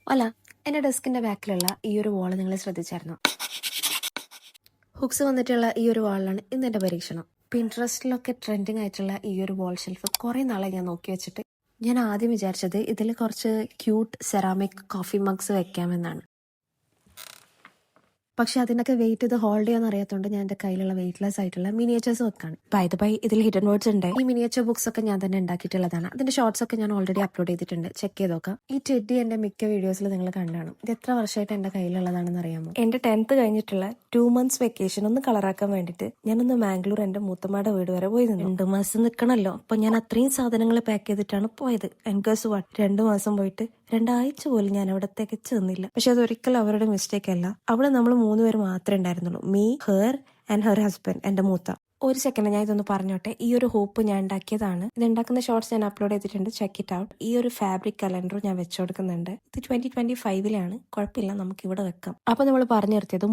അല്ല, എൻ്റെ ഡെസ്കിൻ്റെ ബാക്കിലുള്ള ഈ ഒരു വാൾ നിങ്ങൾ ശ്രദ്ധിച്ചായിരുന്നോ? ഹുക്സ് വന്നിട്ടുള്ള ഈ ഒരു വാളിലാണ് ഇന്ന് എൻ്റെ പരീക്ഷണം. പിൻട്രസ്റ്റിലൊക്കെ ട്രെൻഡിങ് ആയിട്ടുള്ള ഈ ഒരു വാൾ ഷെൽഫ് കുറേ നാളെ ഞാൻ നോക്കി വെച്ചിട്ട് ഞാൻ ആദ്യം വിചാരിച്ചത് ഇതിൽ കുറച്ച് ക്യൂട്ട് സെറാമിക് കോഫി മഗ്സ് വെക്കാമെന്നാണ്. പക്ഷെ അതിനൊക്കെ വെയിറ്റ് ഇത് ഹോൾഡ് ചെയ്യാൻ അറിയാത്തതുകൊണ്ട് ഞാൻ എൻ്റെ കയ്യിലുള്ള വെയിറ്റ്ലെസ് ആയിട്ടുള്ള മിനിയേച്ചേഴ്സ് വെക്കാണ്. ബൈ ദ ബൈ, ഇതിൽ ഹിഡൻ വേർഡ്സ് ഉണ്ട്. ഈ മിനിയേച്ചർ ബുക്സ് ഒക്കെ ഞാൻ തന്നെ ഉണ്ടാക്കിയിട്ടുള്ളതാണ്. അതിന്റെ ഷോർട്സ് ഒക്കെ ഞാൻ ഓൾറെഡി അപ്ലോഡ് ചെയ്തിട്ടുണ്ട്, ചെക്ക് ചെയ്ത് നോക്കാം. ഈ ടെഡി എന്റെ മിക്ക വീഡിയോസിൽ നിങ്ങൾ കണ്ടാണ്. ഇത് എത്ര വർഷമായിട്ട് എന്റെ കയ്യിലുള്ളതാണെന്ന് അറിയാമോ? എന്റെ 10th കഴിഞ്ഞിട്ടുള്ള 2 months വെക്കേഷൻ ഒന്ന് കളറാക്കാൻ വേണ്ടിയിട്ട് ഞാനൊന്ന് മാംഗ്ലൂർ എന്റെ മൂത്തമ്മയുടെ വീട് വരെ പോയി നിന്നു. 2 മാസം നിൽക്കണല്ലോ, അപ്പൊ ഞാൻ അത്രയും സാധനങ്ങൾ പാക്ക് ചെയ്തിട്ടാണ് പോയത്. ഗസ് വാട്ട്, 2 മാസം പോയിട്ട് 2 ആഴ്ച പോലും ഞാൻ അവിടെ തികച്ചു നിന്നില്ല. പക്ഷെ അതൊരിക്കലും അവരുടെ മിസ്റ്റേക്ക് അല്ല. അവിടെ നമ്മൾ 3 പേര് മാത്രമേ ഉണ്ടായിരുന്നുള്ളൂ, me, her and her husband, എന്റെ മൂത്ത. ഒരു സെക്കൻഡ് ഞാൻ ഇതൊന്ന് പറഞ്ഞോട്ടെ. ഈ ഒരു ഹോപ്പ് ഞാൻ ഉണ്ടാക്കിയതാണ്. ഇത് ഉണ്ടാക്കുന്ന ഷോർട്സ് ഞാൻ അപ്ലോഡ് ചെയ്തിട്ടുണ്ട്, ചെക്ക് ഇറ്റ് ഔട്ട്. ഈ ഒരു ഫാബ്രിക് കലണ്ടർ ഞാൻ വെച്ചു കൊടുക്കുന്നുണ്ട്. ഇത് 2025 കുഴപ്പമില്ല, നമുക്ക് ഇവിടെ വെക്കാം. അപ്പൊ നമ്മൾ പറഞ്ഞു നിർത്തിയത്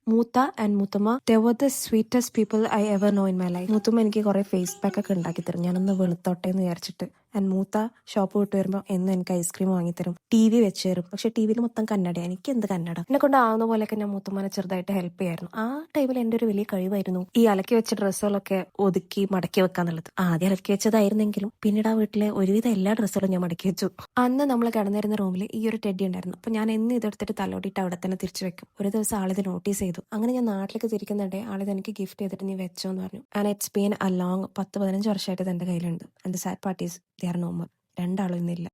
മൂത്ത and Muthamma, they were the sweetest people I ever know in my life. മൂത്തുമ്മ എനിക്ക് കുറെ ഫേസ് പാക്ക് ഒക്കെ ഉണ്ടാക്കി തരും, ഞാനൊന്ന് വെളുത്തോട്ടെ എന്ന് വിചാരിച്ചിട്ട്. ആൻഡ് മൂത്ത ഷോപ്പ് വിട്ട് വരുമ്പോൾ എന്നും എനിക്ക് ഐസ്ക്രീം വാങ്ങിത്തരും, TV വെച്ച് തരും. പക്ഷെ TVയിൽ മൊത്തം കന്നഡ, എനിക്ക് എന്ത് കന്നഡ. എന്നെ കൊണ്ട് ആവുന്ന പോലെയൊക്കെ ഞാൻ മൂത്തുമ്മനെ ചെറുതായിട്ട് ഹെൽപ്പ് ചെയ്യായിരുന്നു. ആ ടൈമിൽ എൻ്റെ ഒരു വലിയ കഴിവായിരുന്നു ഈ അലക്കി വെച്ച ഡ്രസ്സുകളൊക്കെ ഒതുക്കി മടക്കി വെക്കാന്നുള്ളത്. ആദ്യം അലക്കി വെച്ചതായിരുന്നെങ്കിലും പിന്നീട് ആ വീട്ടിലെ ഒരുവിധം എല്ലാ ഡ്രസ്സുകളും ഞാൻ മടക്കി വെച്ചു. അന്ന് നമ്മൾ കിടന്നിരുന്ന റൂമിൽ ഈ ഒരു ടെഡി ഉണ്ടായിരുന്നു. അപ്പൊ ഞാൻ എന്ന് ഇതെടുത്തിട്ട് തലോടിയിട്ട് അവിടെ തന്നെ തിരിച്ചു വെക്കും. ഒരു ദിവസം ആളിത് നോട്ടീസ് ചെയ്തു. അങ്ങനെ ഞാൻ നാട്ടിലേക്ക് തിരിക്കുന്നുണ്ടേ ആളിത് എനിക്ക് ഗിഫ്റ്റ് ചെയ്തിട്ട് നീ വെച്ചോ എന്ന് പറഞ്ഞു. And it's been a long 10-15 വർഷമായിട്ട് ഇത് എൻ്റെ കയ്യിലുണ്ട്. And the sad part is they are no more. രണ്ടാളും ഇന്നില്ല.